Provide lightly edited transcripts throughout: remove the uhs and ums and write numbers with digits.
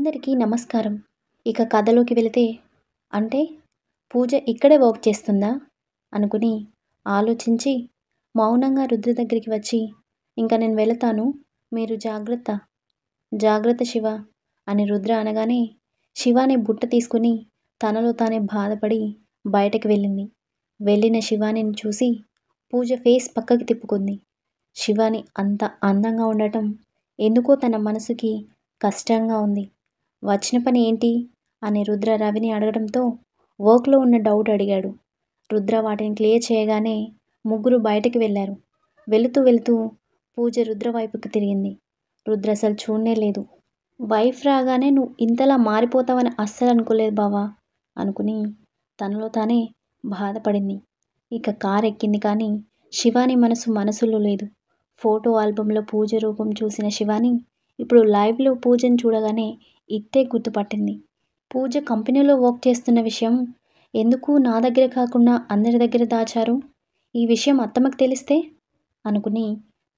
అందరికీ నమస్కారం. ఇక కథలోకి వెళితే అంటే పూజ ఇక్కడే వర్క్ చేస్తుందా అనుకుని ఆలోచించి మౌనంగా రుద్ర దగ్గరికి వచ్చి ఇంక నేను వెళతాను, మీరు జాగ్రత్త, జాగ్రత్త శివ అని రుద్ర అనగానే శివాని బుట్ట తీసుకుని తనలో తానే బాధపడి బయటకు వెళ్ళింది. వెళ్ళిన శివానిని చూసి పూజ ఫేస్ పక్కకి తిప్పుకుంది. శివాని అంత అందంగా ఉండటం ఎందుకో తన మనసుకి కష్టంగా ఉంది. వచ్చిన పని ఏంటి అని రుద్ర రవిని అడగడంతో వర్క్లో ఉన్న డౌట్ అడిగాడు. రుద్ర వాటిని క్లియర్ చేయగానే ముగ్గురు బయటకు వెళ్ళారు. వెళుతూ పూజ రుద్ర వైపుకి తిరిగింది. రుద్ర అసలు చూడనే లేదు. వైఫ్ రాగానే నువ్వు ఇంతలా మారిపోతావని అస్సలు అనుకోలేదు బావా అనుకుని తనలో తానే బాధపడింది. ఇక కార్ ఎక్కింది. కానీ శివాని మనసులో లేదు. ఫోటో ఆల్బంలో పూజ రూపం చూసిన శివాని ఇప్పుడు లైవ్లో పూజను చూడగానే ఇట్టే గుర్తుపట్టింది. పూజ కంపెనీలో వర్క్ చేస్తున్న విషయం ఎందుకు నా దగ్గర కాకుండా అందరి దగ్గర దాచారు? ఈ విషయం అత్తమ్మకి తెలిస్తే అనుకుని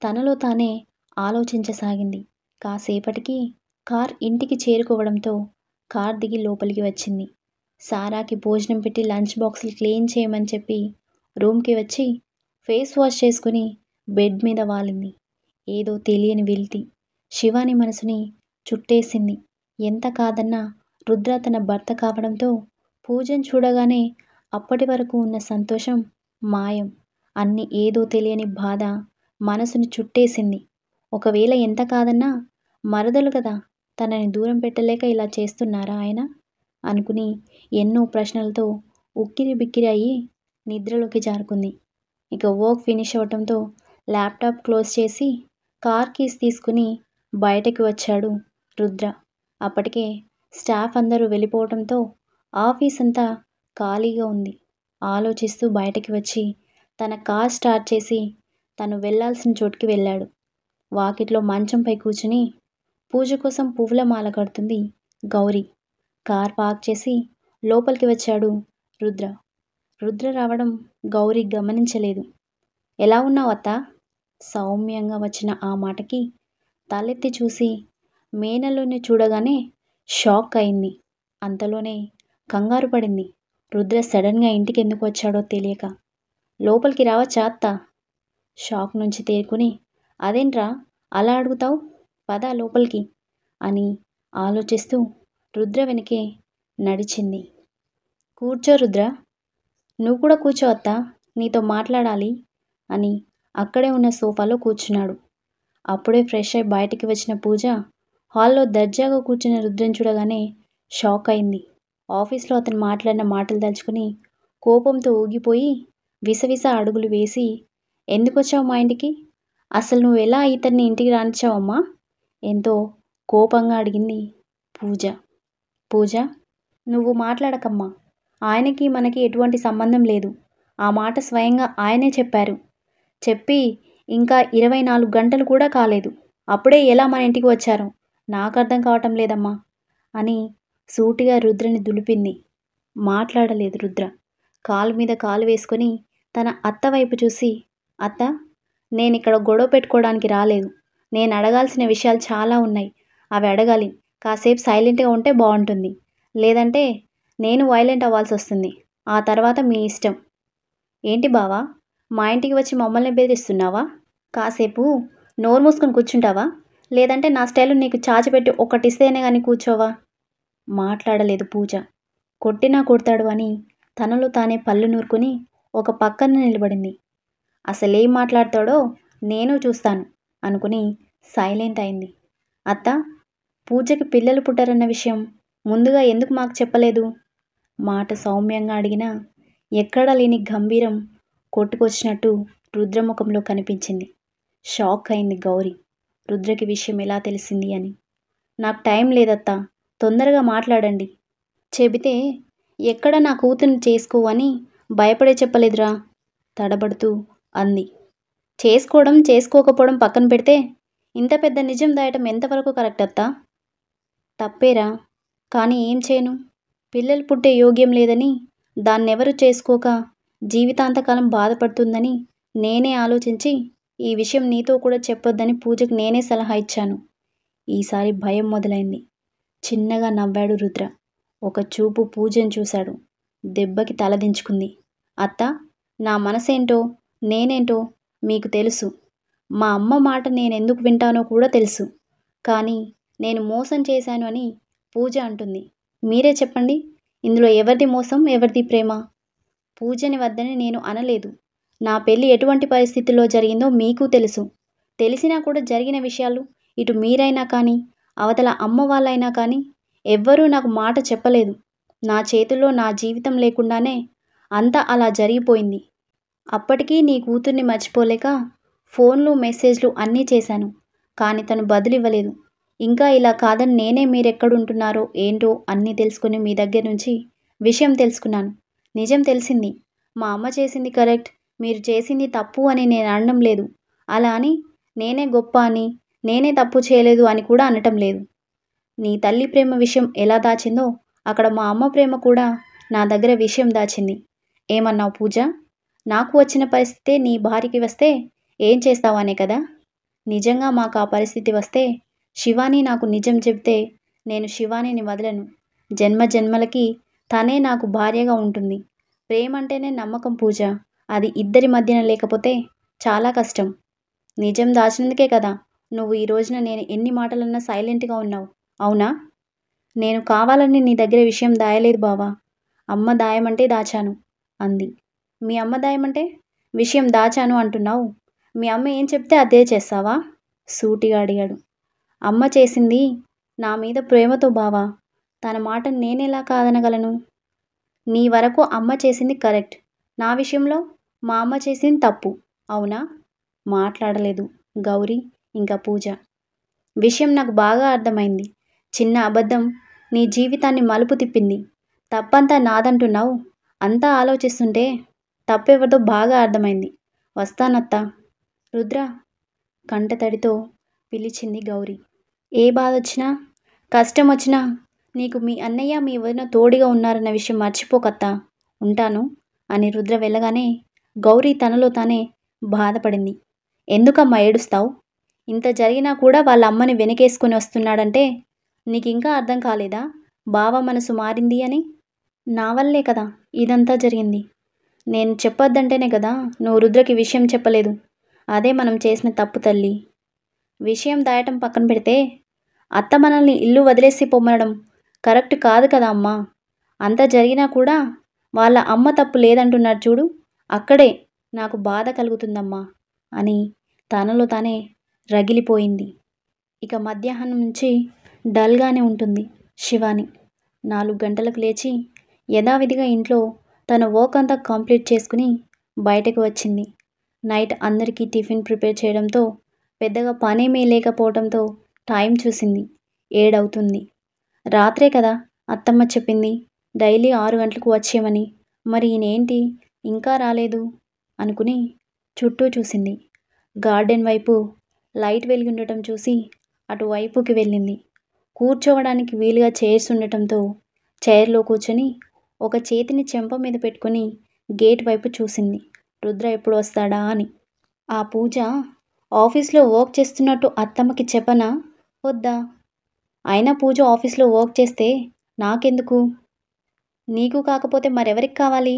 తనలో తానే ఆలోచించసాగింది. కాసేపటికి కార్ ఇంటికి చేరుకోవడంతో కార్ దిగి లోపలికి వచ్చింది. సారాకి భోజనం పెట్టి లంచ్ బాక్సులు క్లీన్ చేయమని చెప్పి రూమ్కి వచ్చి ఫేస్ వాష్ చేసుకుని బెడ్ మీద వాలింది. ఏదో తెలియని వెలితి శివాని మనసుని చుట్టేసింది. ఎంత కాదన్నా రుద్ర తన భర్త కావడంతో పూజను చూడగానే అప్పటి వరకు ఉన్న సంతోషం మాయం. అన్ని ఏదో తెలియని బాధ మనసుని చుట్టేసింది. ఒకవేళ ఎంత కాదన్నా మరదలు కదా, తనని దూరం పెట్టలేక ఇలా చేస్తున్నారా ఆయన అనుకుని ఎన్నో ప్రశ్నలతో ఉక్కిరి బిక్కిరి అయ్యి నిద్రలోకి జారుకుంది. ఇక వర్క్ ఫినిష్ అవడంతో ల్యాప్టాప్ క్లోజ్ చేసి కార్ కీస్ తీసుకుని బయటకు వచ్చాడు రుద్ర. అప్పటికే స్టాఫ్ అందరూ వెళ్ళిపోవడంతో ఆఫీస్ అంతా ఖాళీగా ఉంది. ఆలోచిస్తూ బయటకి వచ్చి తన కార్ స్టార్ట్ చేసి తను వెళ్ళాల్సిన చోటుకి వెళ్ళాడు. వాకిట్లో మంచంపై కూర్చుని పూజ కోసం పువ్వుల మాల కడుతుంది గౌరీ. కార్ పార్క్ చేసి లోపలికి వచ్చాడు రుద్ర. రుద్ర రావడం గౌరీ గమనించలేదు. ఎలా ఉన్నావు అత్తా? సౌమ్యంగా వచ్చిన ఆ మాటకి తలెత్తి చూసి మేనల్లుని చూడగానే షాక్ అయింది. అంతలోనే కంగారు పడింది. రుద్ర సడన్గా ఇంటికి ఎందుకు వచ్చాడో తెలియక. లోపలికి రావచ్చా అత్త? షాక్ నుంచి తేరుకుని అదేంట్రా అలా అడుగుతావు, పద లోపలికి అని ఆలోచిస్తూ రుద్ర వెనకే నడిచింది. కూర్చో రుద్ర. నువ్వు కూడా కూర్చో అత్త, నీతో మాట్లాడాలి అని అక్కడే ఉన్న సోఫాలో కూర్చున్నాడు. అప్పుడే ఫ్రెష్ అయి బయటికి వచ్చిన పూజ హాల్లో దర్జాగా కూర్చున్న రుద్రని చూడగానే షాక్ అయింది. ఆఫీస్లో అతను మాట్లాడిన మాటలు తలుచుకుని కోపంతో ఊగిపోయి విసవిస అడుగులు వేసి ఎందుకు వచ్చావు మా ఇంటికి? అసలు నువ్వు ఎలా ఇతన్ని ఇంటికి రానిచ్చావమ్మా? ఎంతో కోపంగా అడిగింది పూజ. పూజ, నువ్వు మాట్లాడకమ్మా, ఆయనకి మనకి ఎటువంటి సంబంధం లేదు. ఆ మాట స్వయంగా ఆయనే చెప్పారు. చెప్పి ఇంకా 24 గంటలు కూడా కాలేదు. అప్పుడే ఎలా మన ఇంటికి వచ్చారో నాకు అర్థం కావటం లేదమ్మా అని సూటిగా రుద్రని దులిపింది. మాట్లాడలేదు రుద్ర. కాలు మీద కాలు వేసుకొని తన అత్త వైపు చూసి, అత్త, నేను ఇక్కడ గొడవ పెట్టుకోవడానికి రాలేదు. నేను అడగాల్సిన విషయాలు చాలా ఉన్నాయి, అవి అడగాలి. కాసేపు సైలెంట్గా ఉంటే బాగుంటుంది, లేదంటే నేను వైలెంట్ అవ్వాల్సి వస్తుంది. ఆ తర్వాత మీ ఇష్టం. ఏంటి బావా, మా ఇంటికి వచ్చి మమ్మల్ని బెదిరిస్తున్నావా? కాసేపు నోరు మూసుకొని కూర్చుంటావా, లేదంటే నా స్టైలు నీకు చాచిపెట్టి ఒకటిస్తేనే కానీ కూర్చోవా? మాట్లాడలేదు పూజ. కొట్టినా కొడతాడు అని తనలో తానే పళ్ళు నూరుకుని ఒక పక్కన నిలబడింది. అసలేం మాట్లాడతాడో నేను చూస్తాను అనుకుని సైలెంట్ అయింది. అత్త, పూజకి పిల్లలు పుట్టారన్న విషయం ముందుగా ఎందుకు మాకు చెప్పలేదు? మాట సౌమ్యంగా అడిగినా ఎక్కడా లేని గంభీరం కొట్టుకొచ్చినట్టు రుద్రముఖంలో కనిపించింది. షాక్ అయింది గౌరీ. రుద్రకి విషయం ఎలా తెలిసింది అని. నాకు టైం లేదత్తా, తొందరగా మాట్లాడండి. చెబితే ఎక్కడ నా కూతుర్ని చేసుకోవని భయపడే చెప్పలేదురా తడబడుతూ అంది. చేసుకోవడం చేసుకోకపోవడం పక్కన పెడితే ఇంత పెద్ద నిజం దాయటం ఎంతవరకు కరెక్ట్ అత్తా? తప్పేరా, కానీ ఏం చేయను? పిల్లలు పుట్టే యోగ్యం లేదని, దాన్నెవరు చేసుకోక జీవితాంతకాలం బాధపడుతుందని నేనే ఆలోచించి ఈ విషయం నీతో కూడా చెప్పొద్దని పూజకు నేనే సలహా ఇచ్చాను. ఈసారి భయం మొదలైంది. చిన్నగా నవ్వాడు రుద్ర. ఒక చూపు పూజను చూశాడు. దెబ్బకి తలదించుకుంది. అత్త, నా మనసేంటో నేనేంటో మీకు తెలుసు. మా అమ్మ మాట నేనెందుకు వింటానో కూడా తెలుసు. కానీ నేను మోసం చేశాను అని పూజ అంటుంది. మీరే చెప్పండి, ఇందులో ఎవరిది మోసం, ఎవరిది ప్రేమ? పూజని వద్దని నేను అనలేదు. నా పెళ్ళి ఎటువంటి పరిస్థితుల్లో జరిగిందో మీకు తెలుసు. తెలిసినా కూడా జరిగిన విషయాలు ఇటు మీరైనా కానీ అవతల అమ్మ వాళ్ళైనా కానీ ఎవ్వరూ నాకు మాట చెప్పలేదు. నా చేతుల్లో నా జీవితం లేకుండానే అంతా అలా జరిగిపోయింది. అప్పటికీ నీ కూతుర్ని మర్చిపోలేక ఫోన్లు మెసేజ్లు అన్నీ చేశాను. కానీ తను బదులివ్వలేదు. ఇంకా ఇలా కాదని నేనే మీరెక్కడుంటున్నారో ఏంటో అన్నీ తెలుసుకుని మీ దగ్గర నుంచి విషయం తెలుసుకున్నాను. నిజం తెలిసింది. మా అమ్మ చేసింది కరెక్ట్, మీరు చేసింది తప్పు అని నేను అనడం లేదు. అలా అని నేనే గొప్ప అని, నేనే తప్పు చేయలేదు అని కూడా అనటం లేదు. నీ తల్లి ప్రేమ విషయం ఎలా దాచిందో అక్కడ మా అమ్మ ప్రేమ కూడా నా దగ్గర విషయం దాచింది. ఏమన్నావు పూజ? నాకు వచ్చిన పరిస్థితే నీ భార్యకి వస్తే ఏం చేస్తావనే కదా? నిజంగా మాకు ఆ పరిస్థితి వస్తే శివాని నాకు నిజం చెబితే నేను శివానిని వదలను. జన్మ జన్మలకి తనే నాకు భార్యగా ఉంటుంది. ప్రేమ అంటేనే నమ్మకం పూజ. అది ఇద్దరి మధ్యన లేకపోతే చాలా కష్టం. నిజం దాచినందుకే కదా నువ్వు ఈ రోజున నేను ఎన్ని మాటలన్నా సైలెంట్గా ఉన్నావు, అవునా? నేను కావాలని నీ దగ్గర విషయం దాయలేదు బావా. అమ్మ దాయమంటే దాచాను అంది. మీ అమ్మ దాయమంటే విషయం దాచాను అంటున్నావు. మీ అమ్మ ఏం చెప్తే అదే చేస్తావా? సూటిగా అడిగాడు. అమ్మ చేసింది నా మీద ప్రేమతో బావా. తన మాట నేనెలా కాదనగలను? నీ వరకు అమ్మ చేసింది కరెక్ట్. నా విషయంలో మా అమ్మ చేసింది తప్పు, అవునా? మాట్లాడలేదు గౌరీ ఇంకా పూజ. విషయం నాకు బాగా అర్థమైంది. చిన్న అబద్ధం నీ జీవితాన్ని మలుపు తిప్పింది. తప్పంతా నాదంటున్నావు. అంతా ఆలోచిస్తుంటే తప్పెవరిదో బాగా అర్థమైంది. వస్తానత్తా. రుద్ర కంటతడితో పిలిచింది గౌరీ. ఏ బాధ వచ్చినా కష్టం వచ్చినా నీకు మీ అన్నయ్య మీ వదిన తోడుగా ఉన్నారన్న విషయం మర్చిపోకత్తా. ఉంటాను అని రుద్ర వెళ్ళగానే గౌరీ తనలో తానే బాధపడింది. ఎందుకమ్మా ఏడుస్తావు? ఇంత జరిగినా కూడా వాళ్ళ అమ్మని వెనకేసుకొని వస్తున్నాడంటే నీకు ఇంకా అర్థం కాలేదా బావ మనసు మారింది అని? నా వల్లే కదా ఇదంతా జరిగింది. నేను చెప్పొద్దంటేనే కదా నువ్వు రుద్రకి విషయం చెప్పలేదు. అదే మనం చేసిన తప్పు తల్లి. విషయం దాయటం పక్కన పెడితే అత్త మనల్ని ఇల్లు వదిలేసి పొమ్మనడం కరెక్ట్ కాదు కదా అమ్మా. అంత జరిగినా కూడా వాళ్ళ అమ్మ తప్పు లేదంటున్నారు చూడు, అక్కడే నాకు బాధ కలుగుతుందమ్మా అని తనలో తానే రగిలిపోయింది. ఇక మధ్యాహ్నం నుంచి డల్గానే ఉంటుంది శివాని. 4 గంటలకు లేచి యథావిధిగా ఇంట్లో తన వర్క్ అంతా కంప్లీట్ చేసుకుని బయటకు వచ్చింది. నైట్ అందరికీ టిఫిన్ ప్రిపేర్ చేయడంతో పెద్దగా పనేమీ లేకపోవడంతో టైం చూసింది. 7 అవుతుంది. రాత్రే కదా అత్తమ్మ చెప్పింది డైలీ 6 గంటలకు వచ్చేయమని. మరి ఈయనేంటి ఇంకా రాలేదు అనుకుని చుట్టూ చూసింది. గార్డెన్ వైపు లైట్ వెలిగి ఉండటం చూసి అటువైపుకి వెళ్ళింది. కూర్చోవడానికి వీలుగా చైర్స్ ఉండటంతో చైర్లో కూర్చొని ఒక చేతిని చెంప మీద పెట్టుకుని గేట్ వైపు చూసింది. రుద్ర ఎప్పుడు వస్తాడా అని. ఆ పూజ ఆఫీస్లో వర్క్ చేస్తున్నట్టు అత్తమ్మకి చెప్పనా వద్దా? అయినా పూజ ఆఫీస్లో వర్క్ చేస్తే నాకెందుకు? నీకు కాకపోతే మరెవరికి కావాలి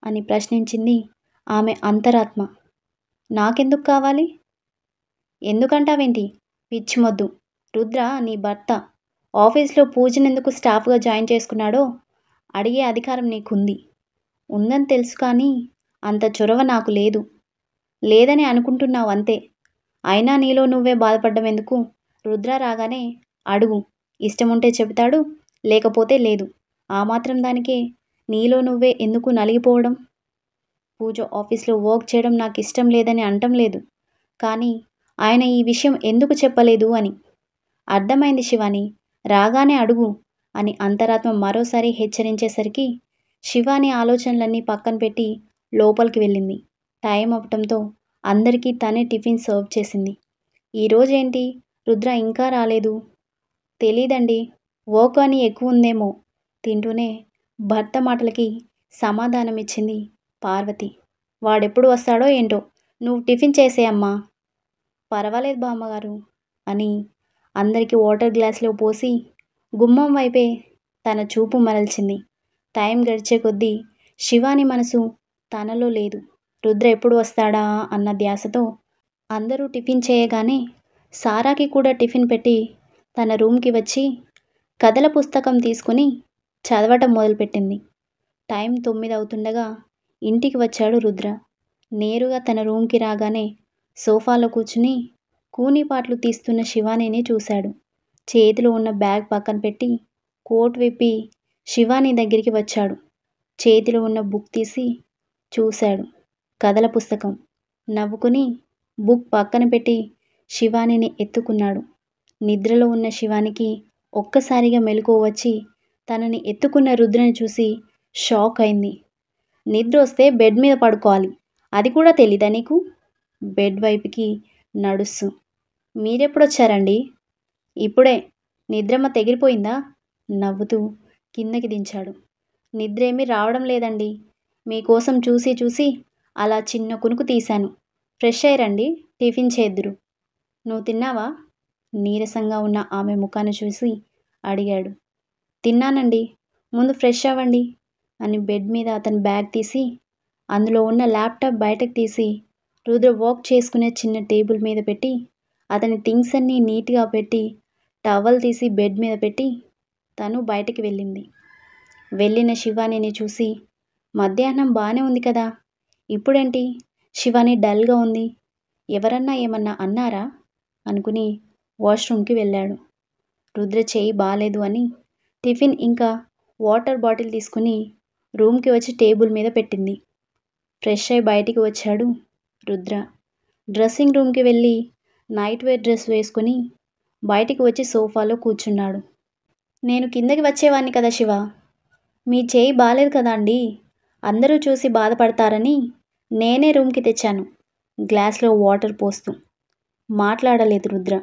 అని ప్రశ్నించింది ఆమె అంతరాత్మ. నాకెందుకు కావాలి? ఎందుకంటావేంటి? పిచ్చిమొద్దు. రుద్ర నీ భర్త. ఆఫీస్లో పూజనెందుకు స్టాఫ్గా జాయిన్ చేసుకున్నాడో అడిగే అధికారం నీకుంది. ఉందని తెలుసు కానీ అంత చొరవ నాకు లేదు. లేదని అనుకుంటున్నావు అంతే. అయినా నీలో నువ్వే బాధపడ్డం ఎందుకు? రుద్ర రాగానే అడుగు. ఇష్టముంటే చెబుతాడు, లేకపోతే లేదు. ఆ మాత్రం దానికే నీలో నువ్వే ఎందుకు నలిగిపోవడం? పూజ ఆఫీస్లో వర్క్ చేయడం నాకు ఇష్టం లేదని అంటం లేదు. కానీ ఆయన ఈ విషయం ఎందుకు చెప్పలేదు అని. అర్థమైంది శివాని, రాగానే అడుగు అని అంతరాత్మ మరోసారి హెచ్చరించేసరికి శివాని ఆలోచనలన్నీ పక్కన పెట్టి లోపలికి వెళ్ళింది. టైం అవ్వటంతో అందరికీ తనే టిఫిన్ సర్వ్ చేసింది. ఈరోజేంటి రుద్ర ఇంకా రాలేదు? తెలీదండి, వర్క్ అని ఎక్కువ ఉందేమో తింటూనే భర్త మాటలకి సమాధానమిచ్చింది పార్వతి. వాడెప్పుడు వస్తాడో ఏంటో, నువ్వు టిఫిన్ చేసేయమ్మా. పర్వాలేదు బామ్మగారు అని అందరికీ వాటర్ గ్లాస్లో పోసి గుమ్మం వైపే తన చూపు మరల్చింది. టైం గడిచే కొద్దీ శివాని మనసు తనలో లేదు. రుద్ర ఎప్పుడు వస్తాడా అన్న ధ్యాసతో అందరూ టిఫిన్ చేయగానే సారాకి కూడా టిఫిన్ పెట్టి తన రూమ్కి వచ్చి కథల పుస్తకం తీసుకుని చదవటం మొదలుపెట్టింది. టైం 9 అవుతుండగా ఇంటికి వచ్చాడు రుద్ర. నేరుగా తన రూమ్కి రాగానే సోఫాలో కూర్చుని కూనిపాట్లు తీస్తున్న శివానీని చూశాడు. చేతిలో ఉన్న బ్యాగ్ పక్కన పెట్టి కోట్ విప్పి శివాని దగ్గరికి వచ్చాడు. చేతిలో ఉన్న బుక్ తీసి చూశాడు. కథల పుస్తకం. నవ్వుకుని బుక్ పక్కన పెట్టి శివానిని ఎత్తుకున్నాడు. నిద్రలో ఉన్న శివానికి ఒక్కసారిగా మెలకువ వచ్చి తనని ఎత్తుకున్న రుద్రని చూసి షాక్ అయింది. నిద్ర వస్తే బెడ్ మీద పడుకోవాలి, అది కూడా తెలీదా నీకు? బెడ్ వైపుకి నడుస్తూ, మీరెప్పుడొచ్చారండి? ఇప్పుడే. నిద్రమ్మ తెగిరిపోయిందా? నవ్వుతూ కిందకి దించాడు. నిద్రేమీ రావడం లేదండి. మీకోసం చూసి చూసి అలా చిన్న కునుకు తీశాను. ఫ్రెష్ అయ్యరండి, టిఫిన్ చేద్దురు. నువ్వు తిన్నావా? నీరసంగా ఉన్న ఆమె ముఖాన్ని చూసి అడిగాడు. తిన్నానండి, ముందు ఫ్రెష్ అవ్వండి అని బెడ్ మీద అతని బ్యాగ్ తీసి అందులో ఉన్న ల్యాప్టాప్ బయటకు తీసి రుద్ర వర్క్ చేసుకునే చిన్న టేబుల్ మీద పెట్టి అతని థింగ్స్ అన్నీ నీట్గా పెట్టి టవల్ తీసి బెడ్ మీద పెట్టి తను బయటికి వెళ్ళింది. వెళ్ళిన శివానిని చూసి, మధ్యాహ్నం బాగానే ఉంది కదా, ఇప్పుడేంటి శివాని డల్గా ఉంది, ఎవరన్నా ఏమన్నా అన్నారా అనుకుని వాష్రూమ్కి వెళ్ళాడు. రుద్ర చేయి బాలేదు అని టిఫిన్ ఇంకా వాటర్ బాటిల్ తీసుకుని రూమ్కి వచ్చి టేబుల్ మీద పెట్టింది. ఫ్రెష్ అయి బయటికి వచ్చాడు రుద్ర. డ్రెస్సింగ్ రూమ్కి వెళ్ళి నైట్ వేర్ డ్రెస్ వేసుకుని బయటికి వచ్చి సోఫాలో కూర్చున్నాడు. నేను కిందకి వచ్చేవాడిని కదా శివ, మీ చేయి బాలేదు కదా అండి, అందరూ చూసి బాధపడతారని నేనే రూమ్కి తెచ్చాను. గ్లాస్లో వాటర్ పోస్తూ మాట్లాడలేదు రుద్ర.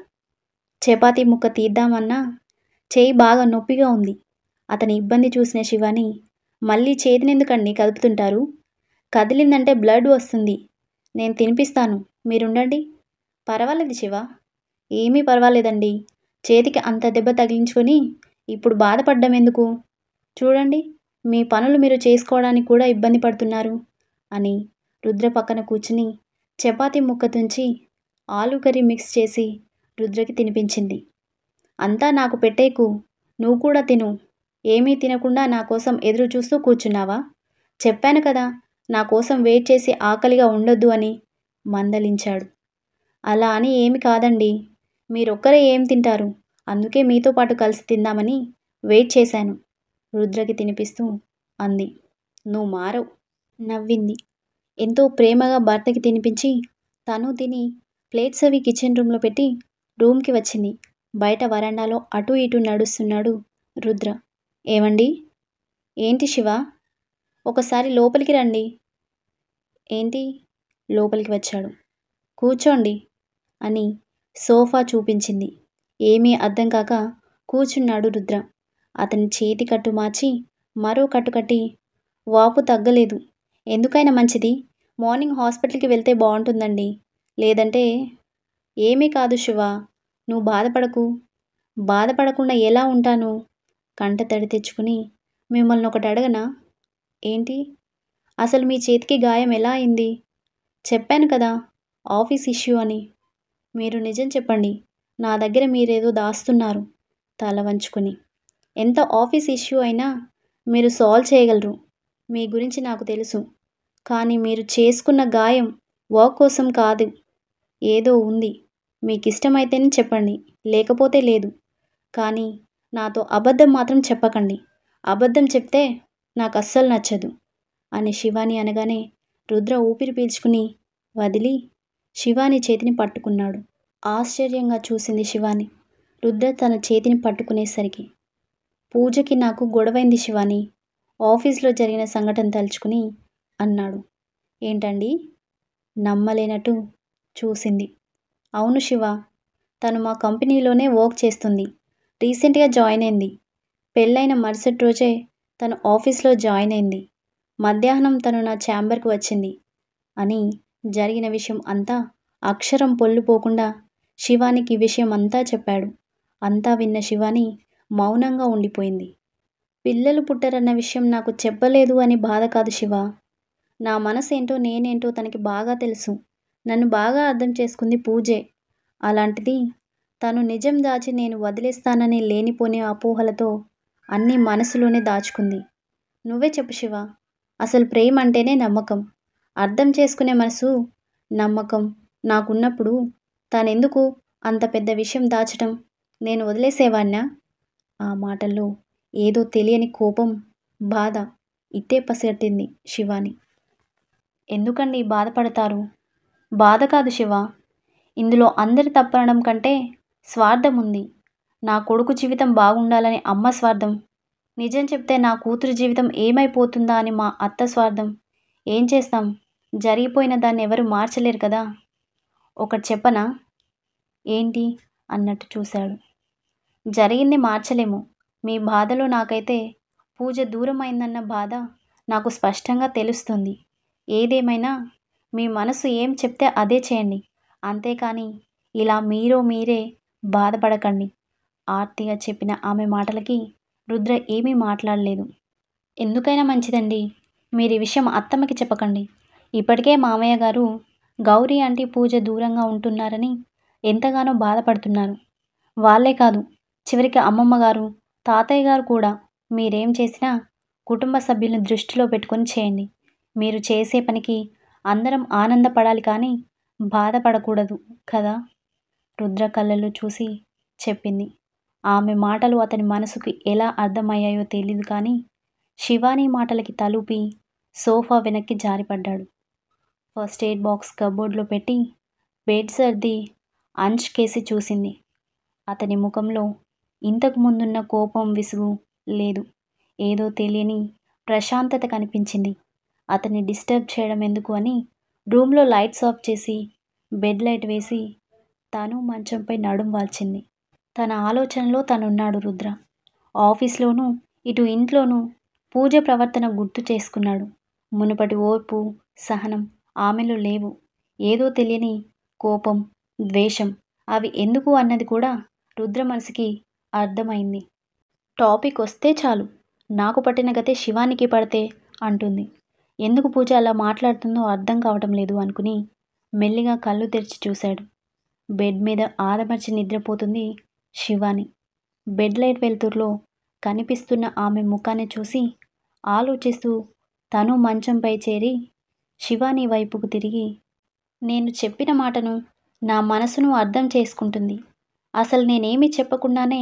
చపాతీ ముక్క తీద్దామన్నా చేయి బాగా నొప్పిగా ఉంది. అతని ఇబ్బంది చూసిన శివాని, మళ్ళీ చేతినెందుకండి కదుపుతుంటారు, కదిలిందంటే బ్లడ్ వస్తుంది, నేను తినిపిస్తాను, మీరుండండి. పర్వాలేదు శివ. ఏమీ పర్వాలేదండి, చేతికి అంత దెబ్బ తగిలించుకొని ఇప్పుడు బాధపడ్డం ఎందుకు? చూడండి, మీ పనులు మీరు చేసుకోవడానికి కూడా ఇబ్బంది పడుతున్నారు అని రుద్ర పక్కన కూర్చుని చపాతీ ముక్క తుంచి ఆలు కర్రీ మిక్స్ చేసి రుద్రకి తినిపించింది. అంతా నాకు పెట్టేకు, నువ్వు కూడా తిను. ఏమీ తినకుండా నా కోసం ఎదురు చూస్తూ కూర్చున్నావా? చెప్పాను కదా, నా కోసం వెయిట్ చేసి ఆకలిగా ఉండొద్దు అని మందలించాడు. అలా అని ఏమి కాదండి, మీరొక్కరే ఏం తింటారు, అందుకే మీతో పాటు కలిసి తిందామని వెయిట్ చేశాను రుద్రకి తినిపిస్తూ అంది. నువ్వు మారవు. నవ్వింది. ఎంతో ప్రేమగా భర్తకి తినిపించి తను తిని ప్లేట్స్ అవి కిచెన్ రూమ్లో పెట్టి రూమ్కి వచ్చింది. బయట వరండాలో అటు ఇటు నడుస్తున్నాడు రుద్ర. ఏమండి? ఏంటి శివ? ఒకసారి లోపలికి రండి. ఏంటి? లోపలికి వచ్చాడు. కూర్చోండి అని సోఫా చూపించింది. ఏమీ అర్థం కాక కూర్చున్నాడు రుద్ర. అతని చేతి కట్టు మార్చి మరో కట్టు కట్టి, వాపు తగ్గలేదు, ఎందుకైనా మంచిది మార్నింగ్ హాస్పిటల్కి వెళ్తే బాగుంటుందండి, లేదంటే. ఏమీ కాదు శివ, నువ్వు బాధపడకు. బాధపడకుండా ఎలా ఉంటాను? కంట తడి తెచ్చుకుని, మిమ్మల్ని ఒకటి అడగనా? ఏంటి? అసలు మీ చేతికి గాయం ఎలా అయింది? చెప్పాను కదా, ఆఫీస్ ఇష్యూ అని. మీరు నిజం చెప్పండి, నా దగ్గర మీరేదో దాస్తున్నారు. తల వంచుకుని. ఎంత ఆఫీస్ ఇష్యూ అయినా మీరు సాల్వ్ చేయగలరు, మీ గురించి నాకు తెలుసు. కానీ మీరు చేసుకున్న గాయం వర్క్ కోసం కాదు, ఏదో ఉంది. మీకు ఇష్టమైతేనే చెప్పండి, లేకపోతే లేదు. కానీ నాతో అబద్ధం మాత్రం చెప్పకండి. అబద్ధం చెప్తే నాకు అస్సలు నచ్చదు అని శివాని అనగానే రుద్ర ఊపిరి పీల్చుకుని వదిలి శివాని చేతిని పట్టుకున్నాడు. ఆశ్చర్యంగా చూసింది శివాని రుద్ర తన చేతిని పట్టుకునేసరికి. పూజకి నాకు గొడవైంది శివాని, ఆఫీస్లో జరిగిన సంఘటన తలుచుకుని అన్నాడు. ఏంటండి? నమ్మలేనట్టు చూసింది. అవును శివ, తను మా కంపెనీలోనే వర్క్ చేస్తుంది, రీసెంట్గా జాయిన్ అయింది. పెళ్ళైన మరుసటి రోజే తను ఆఫీస్లో జాయిన్ అయింది. మధ్యాహ్నం తను నా ఛాంబర్కి వచ్చింది అని జరిగిన విషయం అంతా అక్షరం పొల్లుపోకుండా శివానికి విషయం అంతా చెప్పాడు. అంతా విన్న శివాని మౌనంగా ఉండిపోయింది. పిల్లలు పుట్టరన్న విషయం నాకు చెప్పలేదు అని బాధ కాదు శివ. నా మనసేంటో నేనేంటో తనకి బాగా తెలుసు. నన్ను బాగా అర్థం చేసుకుంది పూజే. అలాంటిది తను నిజం దాచి నేను వదిలేస్తానని లేనిపోని అపోహలతో అన్నీ మనసులోనే దాచుకుంది. నువ్వే చెప్పు శివ. అసలు ప్రేమ అంటేనే నమ్మకం. అర్థం చేసుకునే మనసు, నమ్మకం నాకున్నప్పుడు తనెందుకు అంత పెద్ద విషయం దాచటం? నేను వదిలేసేవాణ్ణా? ఆ మాటల్లో ఏదో తెలియని కోపం, బాధ ఇట్టే పసిగట్టింది శివాని. ఎందుకండి బాధపడతారు? బాధ కాదు శివ. ఇందులో అందరి తప్పనడం కంటే స్వార్థం ఉంది. నా కొడుకు జీవితం బాగుండాలని అమ్మ స్వార్థం. నిజం చెప్తే నా కూతురు జీవితం ఏమైపోతుందా అని మా అత్త స్వార్థం. ఏం చేస్తాం? జరిగిపోయిన దాన్ని ఎవరు మార్చలేరు కదా. ఒకటి చెప్పనా? ఏంటి అన్నట్టు చూశాడు. జరిగింది మార్చలేము. మీ బాధలో నాకైతే పూజ దూరం అయిందన్న బాధ నాకు స్పష్టంగా తెలుస్తుంది. ఏదేమైనా మీ మనసు ఏం చెప్తే అదే చేయండి. అంతేకాని ఇలా మీరే బాధపడకండి. ఆర్తిగా చెప్పిన ఆమె మాటలకి రుద్ర ఏమీ మాట్లాడలేదు. ఎందుకైనా మంచిదండి, మీరు ఈ విషయం అత్తమ్మకి చెప్పకండి. ఇప్పటికే మామయ్య గారు గౌరీ ఆంటీ పూజ దూరంగా ఉంటున్నారని ఎంతగానో బాధపడుతున్నారు. వాళ్ళే కాదు, చివరికి అమ్మమ్మ గారు, తాతయ్య గారు కూడా. మీరేం చేసినా కుటుంబ సభ్యులను దృష్టిలో పెట్టుకొని చేయండి. మీరు చేసే పనికి అందరం ఆనందపడాలి కానీ బాధపడకూడదు కదా. రుద్ర కళ్ళల్లో చూసి చెప్పింది. ఆమె మాటలు అతని మనసుకు ఎలా అర్థమయ్యాయో తెలీదు కానీ శివాని మాటలకి తలూపి సోఫా వెనక్కి జారిపడ్డాడు. ఫస్ట్ ఎయిడ్ బాక్స్ కబోర్డ్లో పెట్టి బెడ్ సర్ది అంచ్ కేసి చూసింది. అతని ముఖంలో ఇంతకు ముందున్న కోపం, విసుగు లేదు. ఏదో తెలియని ప్రశాంతత కనిపించింది. అతన్ని డిస్టర్బ్ చేయడం ఎందుకు అని రూమ్లో లైట్స్ ఆఫ్ చేసి బెడ్ లైట్ వేసి తను మంచంపై నడుం వాల్చింది. తన ఆలోచనలో తనున్నాడు రుద్ర. ఆఫీస్లోనూ ఇటు ఇంట్లోనూ పూజ ప్రవర్తన గుర్తు చేసుకున్నాడు. మునుపటి ఓర్పు, సహనం ఆమెలో లేవు. ఏదో తెలియని కోపం, ద్వేషం. అవి ఎందుకు అన్నది కూడా రుద్ర మనసుకి అర్థమైంది. టాపిక్ వస్తే చాలు నాకు పట్టిన గతే శివానికి పడితే అంటుంది. ఎందుకు పూజ అలా మాట్లాడుతుందో అర్థం కావటం లేదు అనుకుని మెల్లిగా కళ్ళు తెరిచి చూశాడు. బెడ్ మీద ఆదమర్చి నిద్రపోతుంది శివాని. బెడ్ లైట్ వెలుతురులో కనిపిస్తున్న ఆమె ముఖాన్ని చూసి ఆలోచిస్తూ తను మంచంపై చేరి శివాని వైపుకు తిరిగి, నేను చెప్పిన మాటను నా మనసును అర్థం చేసుకుంటుంది. అసలు నేనేమీ చెప్పకుండానే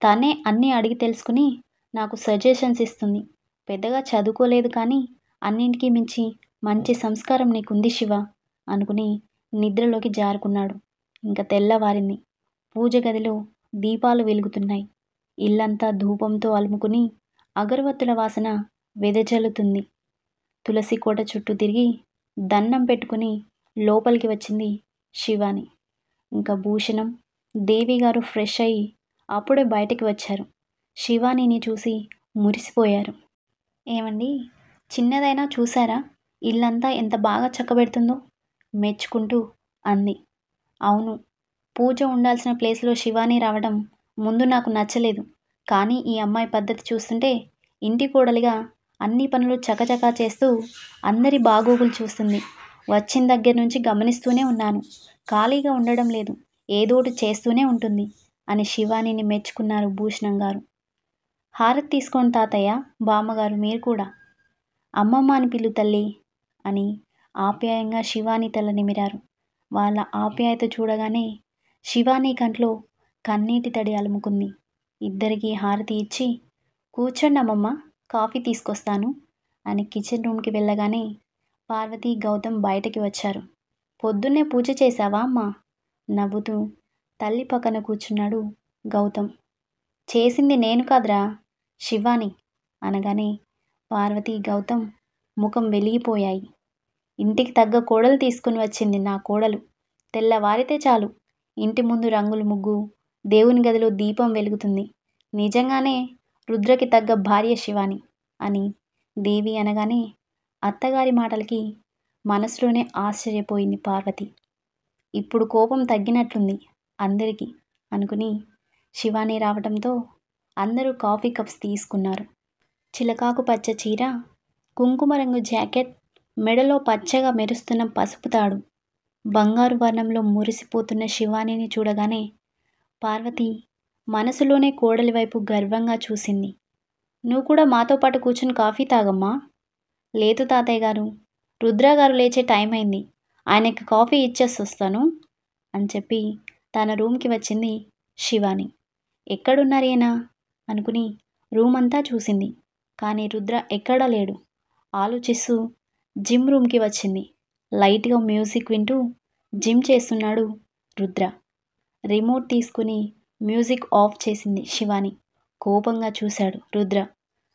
తనే అన్నీ అడిగి తెలుసుకుని నాకు సజెషన్స్ ఇస్తుంది. పెద్దగా చదువుకోలేదు కానీ అన్నింటికీ మించి మంచి సంస్కారం నీకుంది శివ అనుకుని నిద్రలోకి జారుకున్నాడు. ఇంకా తెల్లవారింది. పూజ గదిలో దీపాలు వెలుగుతున్నాయి. ఇల్లంతా ధూపంతో అలుముకుని అగరవత్తుల వాసన వెదజల్లుతుంది. తులసి కోట చుట్టూ తిరిగి దండం పెట్టుకుని లోపలికి వచ్చింది శివాని. ఇంకా భూషణం, దేవి గారు ఫ్రెష్ అయ్యి అప్పుడే బయటికి వచ్చారు. శివానిని చూసి మురిసిపోయారు. ఏమండి, చిన్నదైనా చూసారా ఇల్లంతా ఎంత బాగా చక్కబెడుతుందో మెచ్చుకుంటూ అంది. అవును, పూజ ఉండాల్సిన ప్లేస్లో శివాని రావడం ముందు నాకు నచ్చలేదు. కానీ ఈ అమ్మాయి పద్ధతి చూస్తుంటే ఇంటి కోడలిగా అన్ని పనులు చకచకా చేస్తూ అందరి బాగోగులు చూస్తుంది. వచ్చిన దగ్గర నుంచి గమనిస్తూనే ఉన్నాను. ఖాళీగా ఉండడం లేదు, ఏదోటి చేస్తూనే ఉంటుంది అని శివానిని మెచ్చుకున్నారు భూషణం గారు. హారతి తీసుకోండి తాతయ్య, బామ్మగారు మీరు కూడా. అమ్మమ్మ అని పిలు తల్లి అని ఆప్యాయంగా శివాని తల నిమిరారు. వాళ్ళ ఆప్యాయత చూడగానే శివాని కంట్లో కన్నీటి తడి అలుముకుంది. ఇద్దరికీ హారతి ఇచ్చి, కూర్చోండి అమ్మమ్మ, కాఫీ తీసుకొస్తాను అని కిచెన్ రూమ్కి వెళ్ళగానే పార్వతి, గౌతమ్ బయటకి వచ్చారు. పొద్దున్నే పూజ చేశావా అమ్మా? నవ్వుతూ తల్లి పక్కన కూర్చున్నాడు గౌతమ్. చేసింది నేను కాదురా, శివాని అనగానే పార్వతి, గౌతమ్ ముఖం వెలిగిపోయాయి. ఇంటికి తగ్గ కోడలు తీసుకుని వచ్చింది నా కోడలు. తెల్లవారితే చాలు ఇంటి ముందు రంగుల ముగ్గు, దేవుని గదిలో దీపం వెలుగుతుంది. నిజంగానే రుద్రకి తగ్గ భార్య శివాని అని దేవి అనగానే అత్తగారి మాటలకి మనసులోనే ఆశ్చర్యపోయింది పార్వతి. ఇప్పుడు కోపం తగ్గినట్లుంది అందరికీ అనుకుని శివాని రావడంతో అందరూ కాఫీ కప్స్ తీసుకున్నారు. చిలకాకు పచ్చ చీర, కుంకుమ రంగు జాకెట్, మెడలో పచ్చగా మెరుస్తున్న పసుపు తాడు, బంగారు వర్ణంలో మురిసిపోతున్న శివానీని చూడగానే పార్వతి మనసులోనే కోడలి వైపు గర్వంగా చూసింది. నువ్వు కూడా మాతో పాటు కూర్చుని కాఫీ తాగమ్మా. లేదు తాతయ్య గారు, రుద్ర గారు లేచే టైం అయింది, ఆయనకి కాఫీ ఇచ్చేసి వస్తాను అని చెప్పి తన రూమ్కి వచ్చింది శివాని. ఎక్కడున్నారేనా అనుకుని రూమ్ అంతా చూసింది, కానీ రుద్ర ఎక్కడా లేడు. ఆలోచిస్తూ జిమ్ రూమ్కి వచ్చింది. లైట్గా మ్యూజిక్ వింటూ జిమ్ చేస్తున్నాడు రుద్ర. రిమోట్ తీసుకుని మ్యూజిక్ ఆఫ్ చేసింది శివాని. కోపంగా చూశాడు రుద్ర.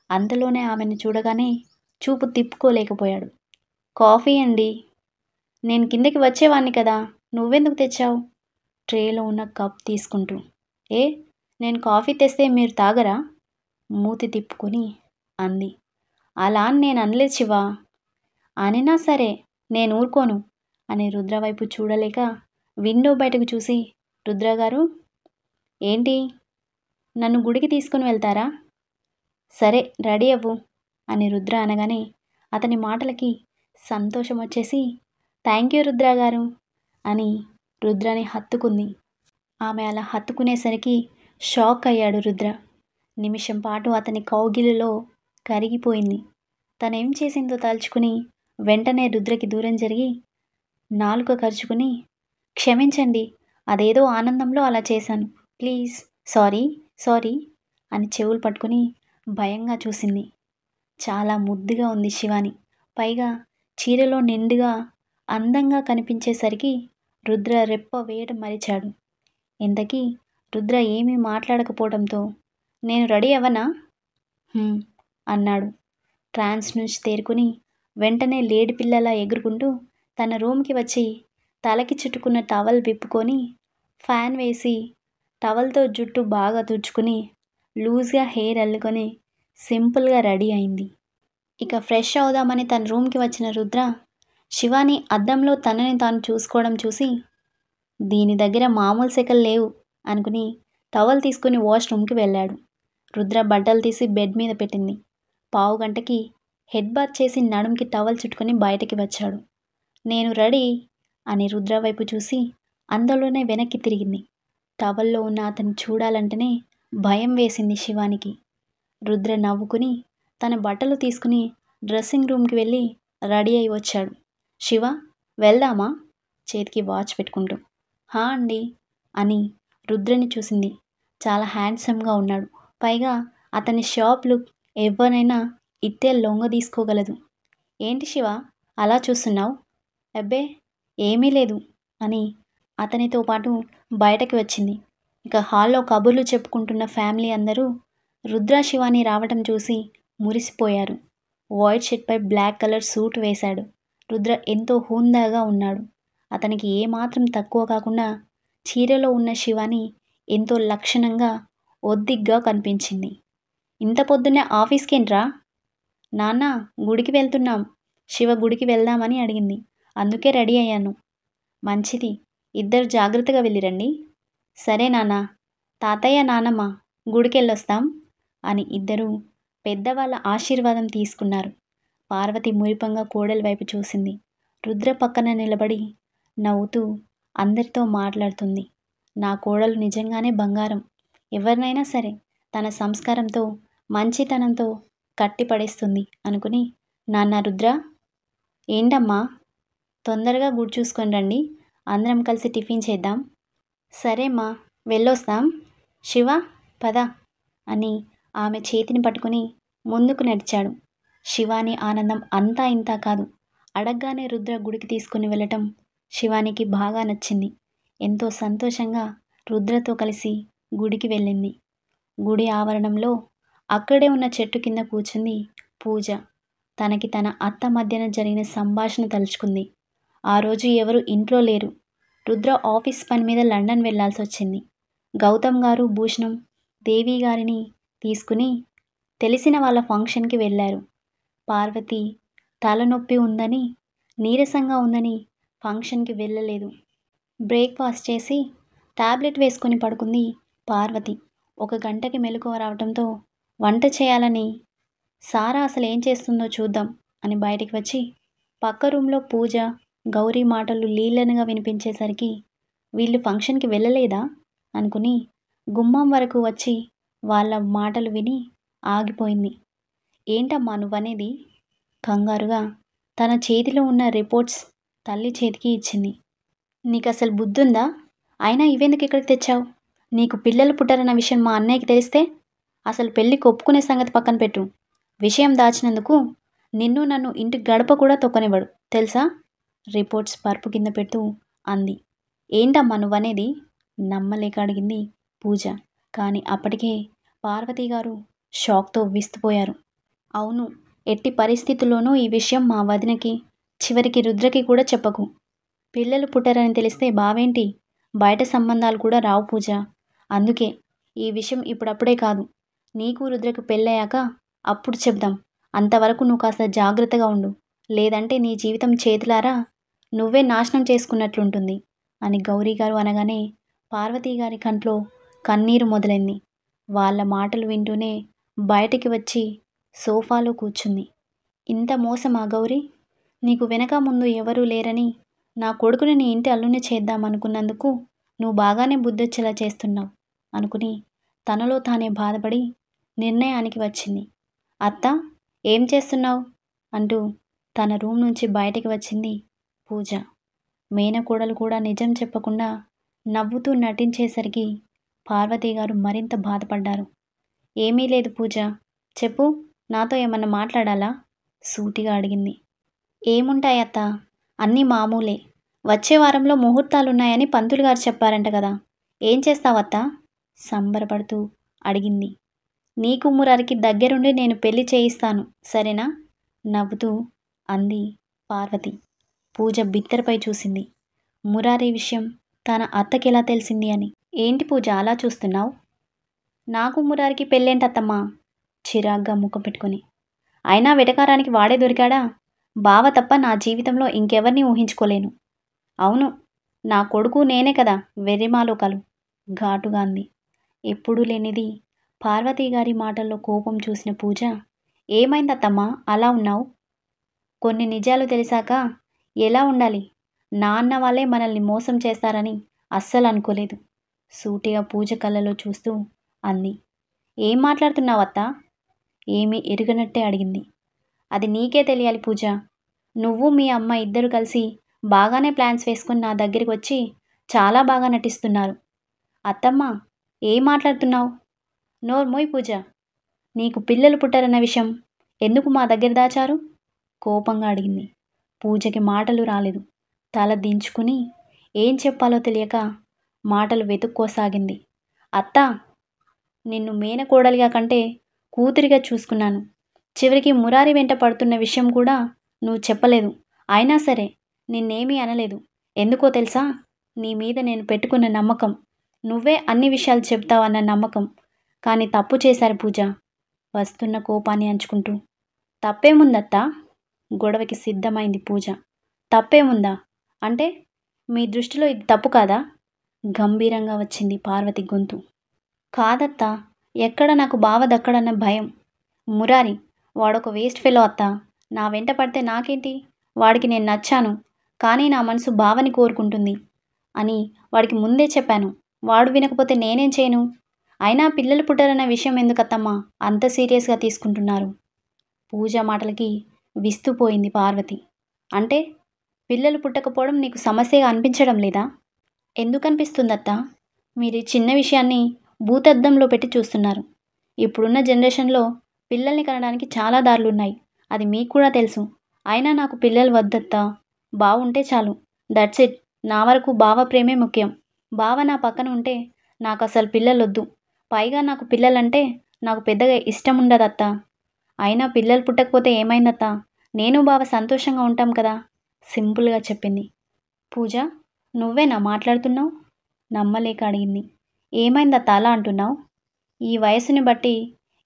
అంతలోనే ఆమెను చూడగానే చూపు తిప్పుకోలేకపోయాడు. కాఫీ అండి, నేను కిందకి వచ్చేవాణ్ణి కదా, నువ్వెందుకు తెచ్చావు? ట్రేలో ఉన్న కప్ తీసుకుంటూ. ఏ, నేను కాఫీ తెస్తే మీరు తాగరా? మూతి తిప్పుకొని అంది. అలా అని నేను అనలేదు శివ. అనినా సరే నేను ఊరుకోను అని రుద్ర వైపు చూడలేక విండో బయటకు చూసి, రుద్ర గారు ఏంటి, నన్ను గుడికి తీసుకుని వెళ్తారా? సరే రెడీ అవ్వు అని రుద్ర అనగానే అతని మాటలకి సంతోషం వచ్చేసి, థ్యాంక్ యూ రుద్ర గారు అని రుద్రని హత్తుకుంది. ఆమె అలా హత్తుకునేసరికి షాక్ అయ్యాడు రుద్ర. నిమిషం పాటు అతని కౌగిలిలో కరిగిపోయింది. తనేం చేసిందో తలుచుకుని వెంటనే రుద్రకి దూరం జరిగి నాలుక కరుచుకుని, క్షమించండి, అదేదో ఆనందంలో అలా చేశాను, ప్లీజ్, సారీ సారీ అని చెవులు పట్టుకుని భయంగా చూసింది. చాలా ముద్దుగా ఉంది శివాని. పైగా చీరలో నిండుగా అందంగా కనిపించేసరికి రుద్ర రెప్ప వేయడం మరిచాడు. ఇంతకీ రుద్ర ఏమీ మాట్లాడకపోవడంతో, నేను రెడీ అవ్వనా అన్నాడు. ట్రాన్స్ నుంచి తేరుకుని వెంటనే లేడి పిల్లలా ఎగురుకుంటూ తన రూమ్కి వచ్చి తలకి చుట్టుకున్న టవల్ విప్పుకొని ఫ్యాన్ వేసి టవల్తో జుట్టు బాగా తుడుచుకుని లూజ్గా హెయిర్ అల్లుకొని సింపుల్గా రెడీ అయింది. ఇక ఫ్రెష్ అవుదామని తన రూమ్కి వచ్చిన రుద్ర శివాని అద్దంలో తనని తాను చూసుకోవడం చూసి, దీని దగ్గర మామూలు సెకలు లేవు అనుకుని టవల్ తీసుకుని వాష్రూమ్కి వెళ్ళాడు. రుద్ర బట్టలు తీసి బెడ్ మీద పెట్టింది. పావు గంటకి హెడ్ బాత్ చేసి నడుంకి టవల్ చుట్టుకొని బయటకి వచ్చాడు. నేను రెడీ అని రుద్ర వైపు చూసి అందులోనే వెనక్కి తిరిగింది. టవల్లో ఉన్న అతన్ని చూడాలంటేనే భయం వేసింది శివానికి. రుద్ర నవ్వుకుని తన బట్టలు తీసుకుని డ్రెస్సింగ్ రూమ్కి వెళ్ళి రెడీ అయి వచ్చాడు. శివ, వెళ్దామా? చేతికి వాచ్ పెట్టుకుంటూ. హా అండి అని రుద్రని చూసింది. చాలా హ్యాండ్సమ్గా ఉన్నాడు. పైగా అతని షాప్ లుక్ ఎవరినైనా ఇట్టే లొంగ తీసుకోగలదు. ఏంటి శివ అలా చూస్తున్నావు? అబ్బే ఏమీ లేదు అని అతనితో పాటు బయటకి వచ్చింది. ఇక హాల్లో కబుర్లు చెప్పుకుంటున్న ఫ్యామిలీ అందరూ రుద్ర శివాని రావటం చూసి మురిసిపోయారు. వైట్ షర్ట్పై బ్లాక్ కలర్ సూట్ వేశాడు. రుద్ర ఎంతో హుందాగా ఉన్నాడు. అతనికి ఏమాత్రం తక్కువ కాకుండా చీరలో ఉన్న శివాని ఎంతో లక్షణంగా ఒద్దిగ్గా కనిపించింది. ఇంత పొద్దున్నే ఆఫీస్కేంట్రా? నాన్న, గుడికి వెళ్తున్నాం, శివ గుడికి వెళ్దామని అడిగింది, అందుకే రెడీ అయ్యాను. మంచిది, ఇద్దరు జాగ్రత్తగా వెళ్ళిరండి. సరే నాన్న, తాతయ్య నానమ్మ గుడికి వెళ్ళొస్తాం అని ఇద్దరూ పెద్దవాళ్ళ ఆశీర్వాదం తీసుకున్నారు. పార్వతి మురిపంగా కోడలి వైపు చూసింది. రుద్ర పక్కన నిలబడి నవ్వుతూ అందరితో మాట్లాడుతుంది. నా కోడలు నిజంగానే బంగారం. ఎవరినైనా సరే తన సంస్కారంతో మంచితనంతో కట్టిపడేస్తుంది అనుకుని, నాన్న రుద్ర. ఏంటమ్మా, తొందరగా గుడి చూసుకొని రండి, అందరం కలిసి టిఫిన్ చేద్దాం. సరేమ్మా, వెళ్ళొస్తాం. శివ పద అని ఆమె చేతిని పట్టుకుని ముందుకు నడిచాడు. శివాని ఆనందం అంతా ఇంతా కాదు. అడగ్గానే రుద్ర గుడికి తీసుకుని వెళ్ళటం శివానికి బాగా నచ్చింది. ఎంతో సంతోషంగా రుద్రతో కలిసి గుడికి వెళ్ళింది. గుడి ఆవరణంలో అక్కడే ఉన్న చెట్టు కింద కూర్చుంది పూజ. తనకి తన అత్త మధ్యన జరిగిన సంభాషణ తలుచుకుంది. ఆ రోజు ఎవరు ఇంట్లో లేరు. రుద్ర ఆఫీస్ పని మీద లండన్ వెళ్లాల్సి వచ్చింది. గౌతమ్ గారు, భూషణం, దేవి గారిని తీసుకుని తెలిసిన వాళ్ళ ఫంక్షన్కి వెళ్ళారు. పార్వతి తలనొప్పి ఉందని, నీరసంగా ఉందని ఫంక్షన్కి వెళ్ళలేదు. బ్రేక్ఫాస్ట్ చేసి టాబ్లెట్ వేసుకొని పడుకుంది పార్వతి. ఒక గంటకి మెలకువ రావటంతో వంట చేయాలని సారా అసలు ఏం చేస్తుందో చూద్దాం అని బయటికి వచ్చి పక్క రూమ్లో పూజ, గౌరీ మాటలు లీలనగా వినిపించేసరికి వీళ్ళు ఫంక్షన్కి వెళ్ళలేదా అనుకుని గుమ్మం వరకు వచ్చి వాళ్ళ మాటలు విని ఆగిపోయింది. ఏంటమ్మా నువ్వనేది? కంగారుగా తన చేతిలో ఉన్న రిపోర్ట్స్ తల్లి చేతికి ఇచ్చింది. నీకు అసలు బుద్ధుందా? అయినా ఇవెందుకు ఇక్కడికి తెచ్చావు? నీకు పిల్లలు పుట్టారన్న విషయం మా అన్నయ్యకి తెలిస్తే అసలు పెళ్ళికి ఒప్పుకునే సంగతి పక్కన పెట్టు. విషయం దాచినందుకు నిన్ను నన్ను ఇంటి గడప కూడా తొక్కనివ్వడు తెలుసా? రిపోర్ట్స్ పరుపు కింద పెడుతూ అంది. ఏంటమ్మా నువ్వనేది? నమ్మలేక అడిగింది పూజ. కానీ అప్పటికే పార్వతి గారు షాక్తో విస్తుపోయారు. అవును, ఎట్టి పరిస్థితుల్లోనూ ఈ విషయం మా వదినకి, చివరికి రుద్రకి కూడా చెప్పకు. పిల్లలు పుట్టారని తెలిస్తే బావేంటి, బయట సంబంధాలు కూడా రావు పూజ. అందుకే ఈ విషయం ఇప్పుడప్పుడే కాదు, నీకు రుద్రకు పెళ్ళయ్యాక అప్పుడు చెప్దాం. అంతవరకు నువ్వు కాస్త జాగ్రత్తగా ఉండు. లేదంటే నీ జీవితం చేతులారా నువ్వే నాశనం చేసుకున్నట్లుంటుంది అని గౌరీ గారు అనగానే పార్వతీ గారి కంట్లో కన్నీరు మొదలైంది. వాళ్ళ మాటలు వింటూనే బయటికి వచ్చి సోఫాలో కూర్చుంది. ఇంత మోసమా గౌరీ? నీకు వెనక ముందు ఎవరూ లేరని నా కొడుకుని నీ ఇంటి అల్లుని చేద్దామనుకున్నందుకు నువ్వు బాగానే బుద్ధొచ్చేలా చేస్తున్నావు అనుకుని తనలో తానే బాధపడి నిర్ణయానికి వచ్చింది. అత్త, ఏం చేస్తున్నావు అంటూ తన రూమ్ నుంచి బయటికి వచ్చింది పూజ. మేనకోడలు కూడా నిజం చెప్పకుండా నవ్వుతూ నటించేసరికి పార్వతీ గారు మరింత బాధపడ్డారు. ఏమీ లేదు పూజ, చెప్పు, నాతో ఏమన్నా మాట్లాడాలా? సూటిగా అడిగింది. ఏముంటాయి అత్త, అన్నీ మామూలే. వచ్చే వారంలో ముహూర్తాలున్నాయని పంతులు గారు చెప్పారంట కదా, ఏం చేస్తావత్తా? సంబరపడుతూ అడిగింది. నీకు మురారికి దగ్గరుండి నేను పెళ్లి చేయిస్తాను సరేనా? నవ్వుతూ అంది పార్వతి. పూజ బిత్తరపై చూసింది. మురారి విషయం తన అత్తకెలా తెలిసింది అని. ఏంటి పూజ అలా చూస్తున్నావు? నాకు మురారికి పెళ్ళేంటత్తమ్మా? చిరాగ్గా ముఖం పెట్టుకుని. అయినా వెటకారానికి వాడే దొరికాడా? బావ తప్ప నా జీవితంలో ఇంకెవరిని ఊహించుకోలేను. అవును, నా కొడుకు నేనే కదా వెర్రిమాలోకాలు ఘాటుగా అంది. ఎప్పుడూ లేనిది పార్వతీ గారి మాటల్లో కోపం చూసిన పూజ, ఏమైందత్తమ్మా అలా ఉన్నావు? కొన్ని నిజాలు తెలిసాక ఎలా ఉండాలి? నాన్న వాళ్ళే మనల్ని మోసం చేస్తారని అస్సలు అనుకోలేదు. సూటిగా పూజ కళ్ళలో చూస్తూ అంది. ఏం మాట్లాడుతున్నావత్తా? ఏమీ ఎరుగనట్టే అడిగింది. అది నీకే తెలియాలి పూజ. నువ్వు మీ అమ్మ ఇద్దరు కలిసి బాగానే ప్లాన్స్ వేసుకొని నా దగ్గరికి వచ్చి చాలా బాగా నటిస్తున్నారు. అత్తమ్మ, ఏం మాట్లాడుతున్నావు? నోర్మోయ్ పూజ. నీకు పిల్లలు పుట్టారన్న విషయం ఎందుకు మా దగ్గర దాచారు? కోపంగా అడిగింది. పూజకి మాటలు రాలేదు. తల దించుకుని ఏం చెప్పాలో తెలియక మాటలు వెతుక్కోసాగింది. అత్తా, నిన్ను మేనకోడలిగా కంటే కూతురిగా చూసుకున్నాను. చివరికి మురారి వెంట పడుతున్న విషయం కూడా నువ్వు చెప్పలేదు. అయినా సరే నిన్నేమీ అనలేదు. ఎందుకో తెలుసా? నీ మీద నేను పెట్టుకున్న నమ్మకం. నువ్వే అన్ని విషయాలు చెప్తావన్న నమ్మకం. కానీ తప్పు చేశారు పూజ. వస్తున్న కోపాన్ని అంచుకుంటూ. తప్పేముందత్తా? గొడవకి సిద్ధమైంది పూజ. తప్పేముందా అంటే మీ దృష్టిలో ఇది తప్పు కాదా? గంభీరంగా వచ్చింది పార్వతి గొంతు. కాదత్తా, ఎక్కడ నాకు బావ దక్కడన్న భయం. మురారి వాడొక వేస్ట్ ఫెలో అత్తా. నా వెంట పడితే నాకేంటి? వాడికి నేను నచ్చాను, కానీ నా మనసు బావని కోరుకుంటుంది అని వాడికి ముందే చెప్పాను. వాడు వినకపోతే నేనేం చేయను? అయినా పిల్లలు పుట్టారన్న విషయం ఎందుకత్తమ్మా అంత సీరియస్గా తీసుకుంటున్నారు? పూజ మాటలకి విస్తుపోయింది పార్వతి. అంటే పిల్లలు పుట్టకపోవడం నీకు సమస్యగా అనిపించడం లేదా? ఎందుకు అనిపిస్తుందత్తా? మీరు ఈ చిన్న విషయాన్ని భూతద్దంలో పెట్టి చూస్తున్నారు. ఇప్పుడున్న జనరేషన్లో పిల్లల్ని కనడానికి చాలా దారులున్నాయి. అది మీకు కూడా తెలుసు. అయినా నాకు పిల్లలు వద్దత్తా. బావుంటే చాలు. That's it. నా వరకు బావ ప్రేమే ముఖ్యం. బావ నా పక్కన ఉంటే నాకు అసలు పిల్లలొద్దు. పైగా నాకు పిల్లలంటే నాకు పెద్దగా ఇష్టం ఉండదత్తా. అయినా పిల్లలు పుట్టకపోతే ఏమైందత్తా? నేను బావ సంతోషంగా ఉంటాం కదా, సింపుల్గా చెప్పింది. పూజ, నువ్వేనా మాట్లాడుతున్నావు? నమ్మలేక అడిగింది. ఏమైందత్తా అలా అంటున్నావు? ఈ వయసుని బట్టి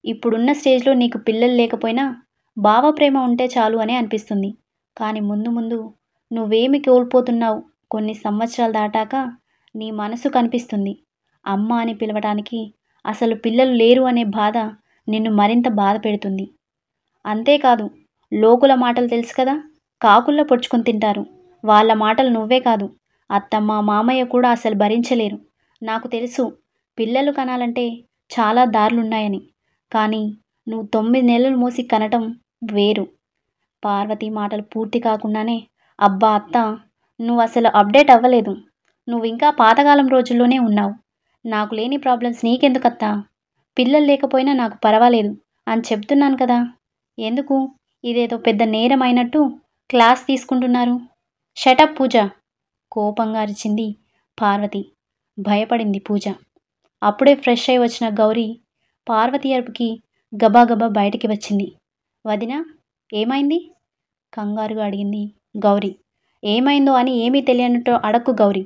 ఇప్పుడున్న స్టేజ్లో నీకు పిల్లలు లేకపోయినా బావ ప్రేమ ఉంటే చాలు అని అనిపిస్తుంది. కానీ ముందు ముందు నువ్వేమి కోల్పోతున్నావు? కొన్ని సంవత్సరాలు దాటాక నీ మనసు కనిపిస్తుంది. అమ్మ అని పిలవటానికి అసలు పిల్లలు లేరు అనే బాధ నిన్ను మరింత బాధ పెడుతుంది. అంతేకాదు, లోకుల మాటలు తెలుసు కదా, కాకుల్లో పొడుచుకొని తింటారు. వాళ్ళ మాటలు నువ్వే కాదు, అత్తమ్మ మామయ్య కూడా అసలు భరించలేరు. నాకు తెలుసు పిల్లలు కనాలంటే చాలా దారులున్నాయని. కానీ నువ్వు 9 నెలలు మోసి కనటం వేరు. పార్వతి మాటలు పూర్తి కాకుండానే, అబ్బా అత్త, నువ్వు అసలు అప్డేట్ అవ్వలేదు. నువ్వు ఇంకా పాతకాలం రోజుల్లోనే ఉన్నావు. నాకు లేని ప్రాబ్లమ్స్ నీకెందుకత్తా? పిల్లలు లేకపోయినా నాకు పర్వాలేదు అని చెప్తున్నాను కదా. ఎందుకు ఇదేదో పెద్ద నేరం అయినట్టు క్లాస్ తీసుకుంటున్నారు? షటప్ పూజ, కోపంగా అరిచింది పార్వతి. భయపడింది పూజ. అప్పుడే ఫ్రెష్ అయి వచ్చిన గౌరీ పార్వతి అరుపుకి గబాగబా బయటికి వచ్చింది. వదినా, ఏమైంది? కంగారుగా అడిగింది గౌరీ. ఏమైందో అని ఏమీ తెలియనట్టు అడక్కు గౌరీ.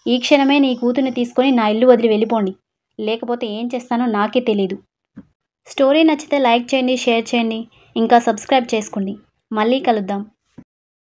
ఈ క్షణమే నీ కూతుర్ని తీసుకొని నా ఇల్లు వదిలి వెళ్ళిపోండి, లేకపోతే ఏం చేస్తానో నాకే తెలీదు. స్టోరీ నచ్చితే లైక్ చేయండి, షేర్ చేయండి, ఇంకా సబ్స్క్రైబ్ చేసుకోండి. మళ్ళీ కలుద్దాం.